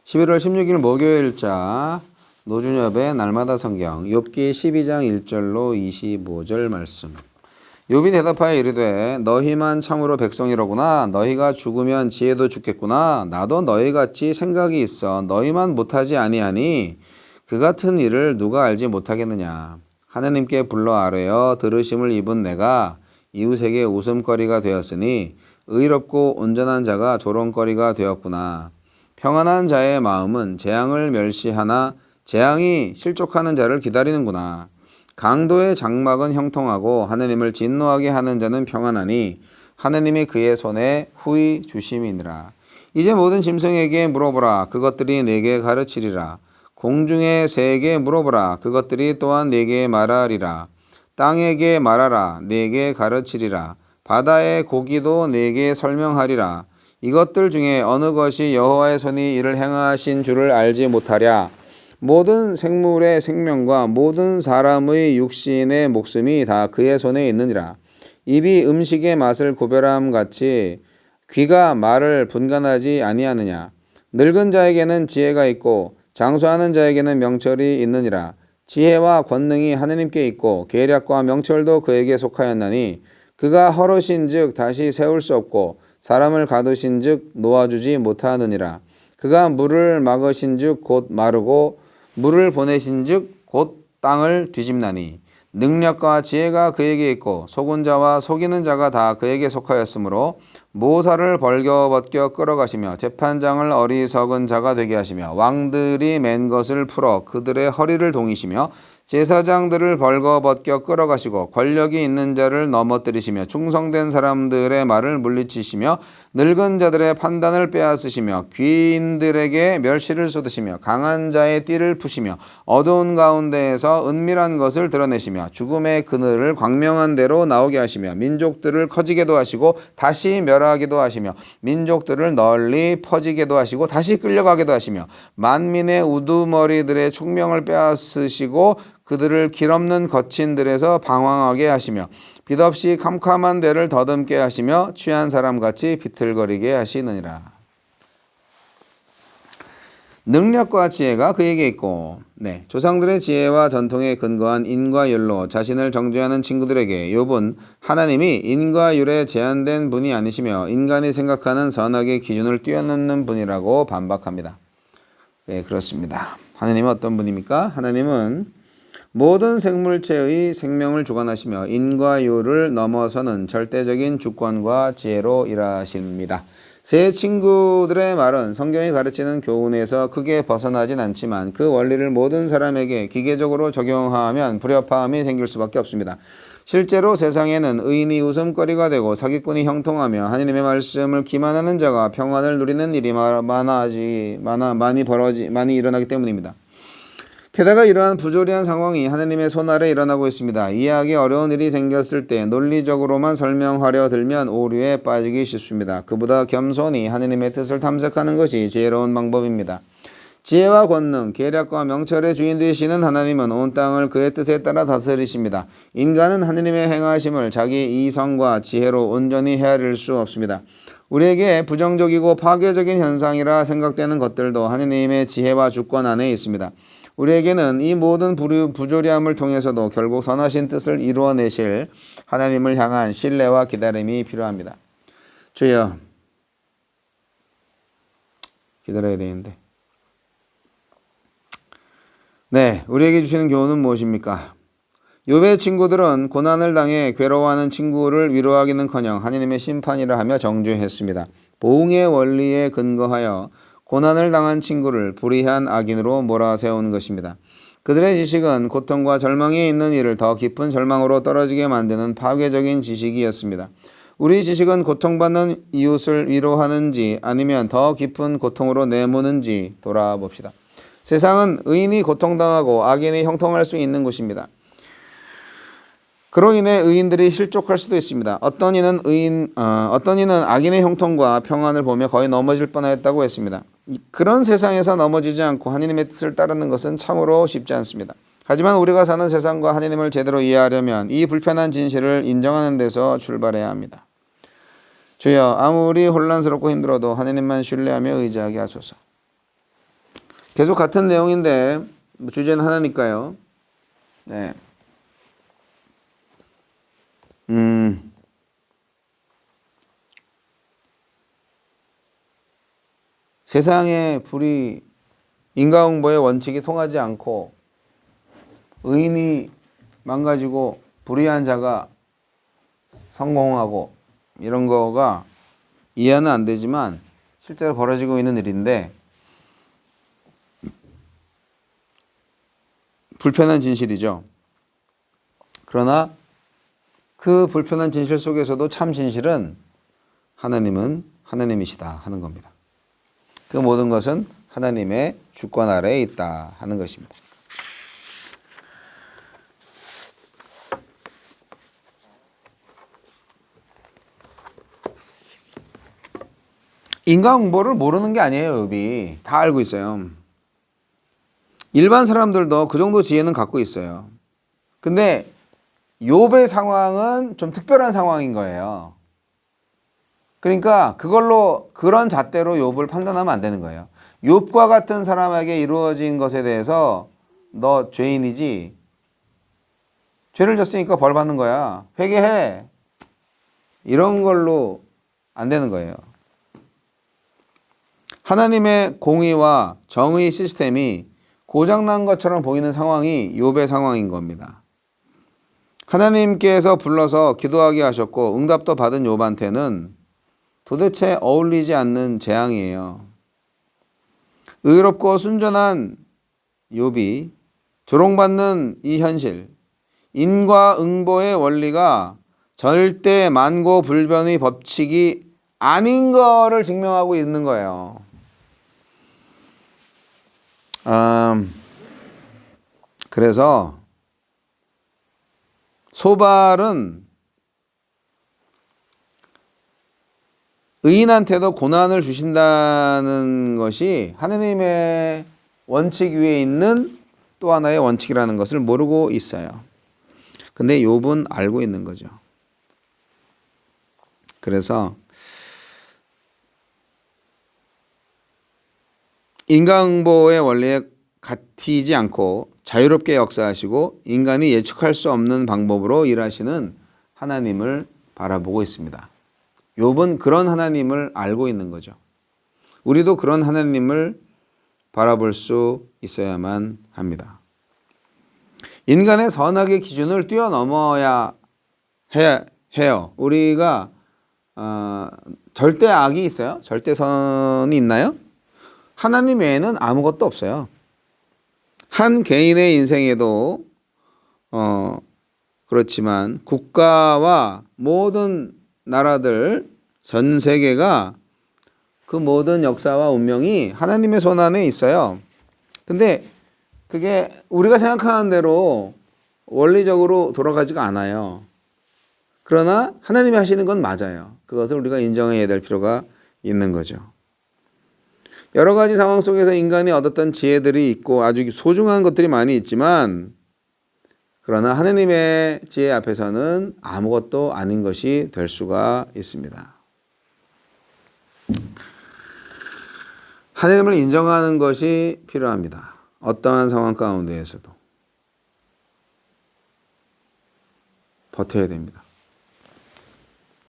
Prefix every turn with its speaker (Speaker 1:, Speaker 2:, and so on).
Speaker 1: 11월 16일 목요일자 노준엽의 날마다 성경 욥기 12장 1절로 25절 말씀. 욥이 대답하여 이르되 너희만 참으로 백성이로구나. 너희가 죽으면 지혜도 죽겠구나. 나도 너희같이 생각이 있어 너희만 못하지 아니하니 그 같은 일을 누가 알지 못하겠느냐. 하나님께 불러 아뢰어 들으심을 입은 내가 이웃에게 웃음거리가 되었으니 의롭고 온전한 자가 조롱거리가 되었구나. 평안한 자의 마음은 재앙을 멸시하나 재앙이 실족하는 자를 기다리는구나. 강도의 장막은 형통하고 하느님을 진노하게 하는 자는 평안하니 하느님이 그의 손에 후히 주심이니라. 이제 모든 짐승에게 물어보라. 그것들이 내게 가르치리라. 공중의 새에게 물어보라. 그것들이 또한 내게 말하리라. 땅에게 말하라. 내게 가르치리라. 바다의 고기도 내게 설명하리라. 이것들 중에 어느 것이 여호와의 손이 이를 행하신 줄을 알지 못하랴. 모든 생물의 생명과 모든 사람의 육신의 목숨이 다 그의 손에 있느니라. 입이 음식의 맛을 구별함 같이 귀가 말을 분간하지 아니하느냐. 늙은 자에게는 지혜가 있고 장수하는 자에게는 명철이 있느니라. 지혜와 권능이 하느님께 있고 계략과 명철도 그에게 속하였나니 그가 헐으신즉 다시 세울 수 없고 사람을 가두신즉 놓아주지 못하느니라. 그가 물을 막으신즉 곧 마르고 물을 보내신즉 곧 땅을 뒤집나니 능력과 지혜가 그에게 있고 속은 자와 속이는 자가 다 그에게 속하였으므로 모사를 벌겨벗겨 끌어가시며 재판장을 어리석은 자가 되게 하시며 왕들이 맨 것을 풀어 그들의 허리를 동이시며 제사장들을 벌거벗겨 끌어가시고 권력이 있는 자를 넘어뜨리시며 충성된 사람들의 말을 물리치시며 늙은 자들의 판단을 빼앗으시며 귀인들에게 멸시를 쏟으시며 강한 자의 띠를 푸시며 어두운 가운데에서 은밀한 것을 드러내시며 죽음의 그늘을 광명한 대로 나오게 하시며 민족들을 커지게도 하시고 다시 멸하기도 하시며 민족들을 널리 퍼지게도 하시고 다시 끌려가게도 하시며 만민의 우두머리들의 총명을 빼앗으시고 그들을 길없는 거친들에서 방황하게 하시며 빛없이 캄캄한 데를 더듬게 하시며 취한 사람같이 비틀거리게 하시느니라. 능력과 지혜가 그에게 있고 조상들의 지혜와 전통에 근거한 인과 율로 자신을 정죄하는 친구들에게 욥은 하나님이 인과 율에 제한된 분이 아니시며 인간이 생각하는 선악의 기준을 뛰어넘는 분이라고 반박합니다. 네, 그렇습니다. 하나님은 어떤 분입니까? 하나님은 모든 생물체의 생명을 주관하시며 인과 율을 넘어서는 절대적인 주권과 지혜로 일하십니다. 새 친구들의 말은 성경이 가르치는 교훈에서 크게 벗어나진 않지만 그 원리를 모든 사람에게 기계적으로 적용하면 불협화음이 생길 수밖에 없습니다. 실제로 세상에는 의인이 웃음거리가 되고 사기꾼이 형통하며 하나님의 말씀을 기만하는 자가 평안을 누리는 일이 많이 일어나기 때문입니다. 게다가 이러한 부조리한 상황이 하나님의 손 아래 일어나고 있습니다. 이해하기 어려운 일이 생겼을 때 논리적으로만 설명하려 들면 오류에 빠지기 쉽습니다. 그보다 겸손히 하나님의 뜻을 탐색하는 것이 지혜로운 방법입니다. 지혜와 권능, 계략과 명철의 주인 되시는 하나님은 온 땅을 그의 뜻에 따라 다스리십니다. 인간은 하나님의 행하심을 자기 이성과 지혜로 온전히 헤아릴 수 없습니다. 우리에게 부정적이고 파괴적인 현상이라 생각되는 것들도 하나님의 지혜와 주권 안에 있습니다. 우리에게는 이 모든 부조리함을 통해서도 결국 선하신 뜻을 이루어내실 하나님을 향한 신뢰와 기다림이 필요합니다. 주여, 기다려야 되는데. 우리에게 주시는 교훈은 무엇입니까? 욥의 친구들은 고난을 당해 괴로워하는 친구를 위로하기는커녕 하나님의 심판이라 하며 정죄했습니다. 보응의 원리에 근거하여 고난을 당한 친구를 불의한 악인으로 몰아세운 것입니다. 그들의 지식은 고통과 절망이 있는 이를 더 깊은 절망으로 떨어지게 만드는 파괴적인 지식이었습니다. 우리 지식은 고통받는 이웃을 위로하는지 아니면 더 깊은 고통으로 내모는지 돌아봅시다. 세상은 의인이 고통당하고 악인이 형통할 수 있는 곳입니다. 그로 인해 의인들이 실족할 수도 있습니다. 어떤 이는 악인의 형통과 평안을 보며 거의 넘어질 뻔했다고 했습니다. 그런 세상에서 넘어지지 않고 하나님의 뜻을 따르는 것은 참으로 쉽지 않습니다. 하지만 우리가 사는 세상과 하나님을 제대로 이해하려면 이 불편한 진실을 인정하는 데서 출발해야 합니다. 주여, 아무리 혼란스럽고 힘들어도 하나님만 신뢰하며 의지하게 하소서. 계속 같은 내용인데 주제는 하나니까요. 네. 세상의 불이 인과응보의 원칙이 통하지 않고 의인이 망가지고 불의한 자가 성공하고 이런 거가 이해는 안 되지만 실제로 벌어지고 있는 일인데 불편한 진실이죠. 그러나 그 불편한 진실 속에서도 참 진실은 하나님은 하나님이시다 하는 겁니다. 그 모든 것은 하나님의 주권 아래에 있다 하는 것입니다. 인과응보를 모르는 게 아니에요. 욥이 다 알고 있어요. 일반 사람들도 그 정도 지혜는 갖고 있어요. 근데 욥의 상황은 좀 특별한 상황인 거예요. 그러니까 그걸로 그런 잣대로 욥을 판단하면 안 되는 거예요. 욥과 같은 사람에게 이루어진 것에 대해서 너 죄인이지, 죄를 졌으니까 벌 받는 거야, 회개해, 이런 걸로 안 되는 거예요. 하나님의 공의와 정의 시스템이 고장난 것처럼 보이는 상황이 욥의 상황인 겁니다. 하나님께서 불러서 기도하게 하셨고 응답도 받은 욥한테는 도대체 어울리지 않는 재앙이에요. 의롭고 순전한 욥이 조롱받는 이 현실, 인과응보의 원리가 절대 만고불변의 법칙이 아닌 거를 증명하고 있는 거예요. 그래서 소발은 의인한테도 고난을 주신다는 것이 하느님의 원칙 위에 있는 또 하나의 원칙이라는 것을 모르고 있어요. 근데 욥은 알고 있는 거죠. 그래서 인과응보의 원리에 갇히지 않고 자유롭게 역사하시고 인간이 예측할 수 없는 방법으로 일하시는 하나님을 바라보고 있습니다. 욥은 그런 하나님을 알고 있는 거죠. 우리도 그런 하나님을 바라볼 수 있어야만 합니다. 인간의 선악의 기준을 뛰어넘어야 해요. 우리가 절대 악이 있어요? 절대 선이 있나요? 하나님 외에는 아무것도 없어요. 한 개인의 인생에도 그렇지만 국가와 모든 나라들, 전 세계가 그 모든 역사와 운명이 하나님의 손 안에 있어요. 근데 그게 우리가 생각하는 대로 원리적으로 돌아가지가 않아요. 그러나 하나님이 하시는 건 맞아요. 그것을 우리가 인정해야 될 필요가 있는 거죠. 여러 가지 상황 속에서 인간이 얻었던 지혜들이 있고 아주 소중한 것들이 많이 있지만 그러나 하느님의 지혜 앞에서는 아무것도 아닌 것이 될 수가 있습니다. 하느님을 인정하는 것이 필요합니다. 어떠한 상황 가운데에서도 버텨야 됩니다.